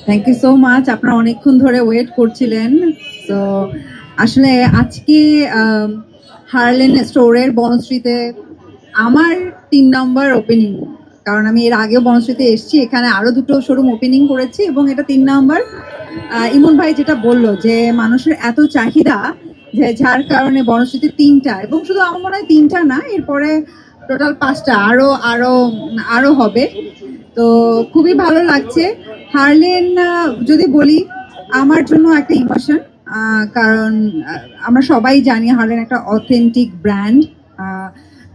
Thank you so much. আপনারা অনেকক্ষণ ধরে ওয়েট করছিলেন। তো আসলে আজকে হার্লেন স্টোরের বনশ্রীতে আমার ৩ নম্বর ওপেনিং। কারণ আমি এর আগেও বনশ্রীতে এসেছি, এখানে আরো দুটো শোরুম ওপেনিং করেছি এবং এটা ৩ নম্বর। ইমন ভাই যেটা বললো যে মানুষের এত চাহিদা, যে যার কারণে বনশ্রীতে ৩টা, এবং শুধু আমার মনে হয় ৩টা না, এরপরে টোটাল 5টা আরো আরো আরো হবে। তো খুবই ভালো লাগছে। হার্লেন যদি বলি, আমার জন্য একটা ইমোশন। কারণ আমরা সবাই জানি হার্লেন একটা অথেন্টিক ব্র্যান্ড,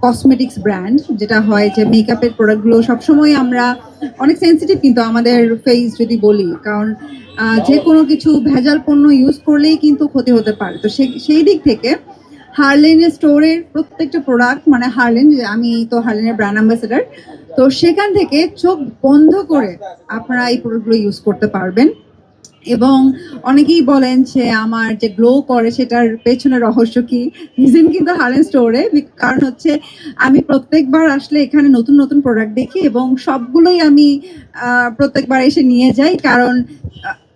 কসমেটিক্স ব্র্যান্ড, যেটা হয় যে মেকআপের প্রোডাক্টগুলো সবসময় আমরা অনেক সেন্সিটিভ, কিন্তু আমাদের ফেস যদি বলি, কারণ যে কোনো কিছু ভেজাল পণ্য ইউজ করলেই কিন্তু ক্ষতি হতে পারে। তো সেই দিক থেকে হার্লেনের স্টোরের প্রত্যেকটা প্রোডাক্ট, মানে হার্লেন, আমি তো হার্লেনের ব্র্যান্ড অ্যাম্বাসেডার, তো সেখান থেকে চোখ বন্ধ করে আপনারা এই প্রোডাক্টগুলো ইউজ করতে পারবেন। এবং অনেকেই বলেন যে আমার যে গ্লো করে সেটার পেছনে রহস্য কি, রিজন কিন্তু হার্লেন স্টোরে। কারণ হচ্ছে আমি প্রত্যেকবার আসলে এখানে নতুন নতুন প্রোডাক্ট দেখি এবং সবগুলোই আমি প্রত্যেকবার এসে নিয়ে যাই, কারণ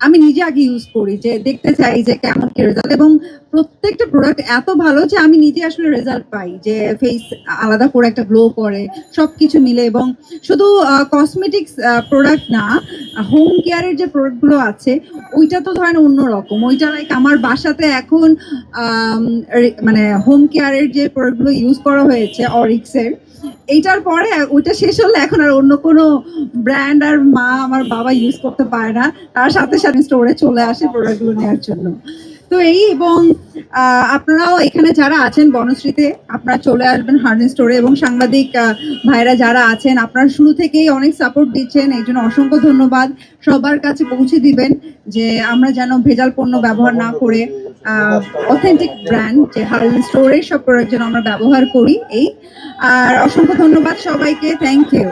আমি নিজে আগে ইউজ করি, যে দেখতে চাই যে কেমন কি রেজাল্ট, এবং প্রত্যেকটা প্রোডাক্ট এত ভালো যে আমি নিজে আসলে রেজাল্ট পাই, যে ফেস আলাদা করে একটা গ্লো করে সবকিছু মিলে। এবং শুধু কসমেটিক্স প্রোডাক্ট না, হোম কেয়ারের যে প্রোডাক্টগুলো আছে ওইটা তো ধরেন অন্যরকম। ওইটা লাইক আমার বাসাতে এখন মানে হোম কেয়ারের যে প্রোডাক্টগুলো ইউজ করা হয়েছে অরিক্সের, এইটার পরে ওইটা শেষ হলে এখন আর অন্য কোনো ব্র্যান্ড আর মা আমার বাবা ইউজ করতে পারে না, তার সাথে সাথে স্টোরে চলে আসে প্রোডাক্টগুলো নেওয়ার জন্য। তো এই, এবং আপনারাও এখানে যারা আছেন বনশ্রীতে, আপনারা চলে আসবেন হার্লেন স্টোরে। এবং সাংবাদিক ভাইরা যারা আছেন, আপনারা শুরু থেকেই অনেক সাপোর্ট দিচ্ছেন, এই জন্য অসংখ্য ধন্যবাদ। সবার কাছে পৌঁছে দিবেন যে আমরা যেন ভেজাল পণ্য ব্যবহার না করে অথেন্টিক ব্র্যান্ড যে হার্লেন স্টোরের সব প্রোডাক্ট যেন আমরা ব্যবহার করি। এই, আর অসংখ্য ধন্যবাদ সবাইকে, থ্যাংক ইউ।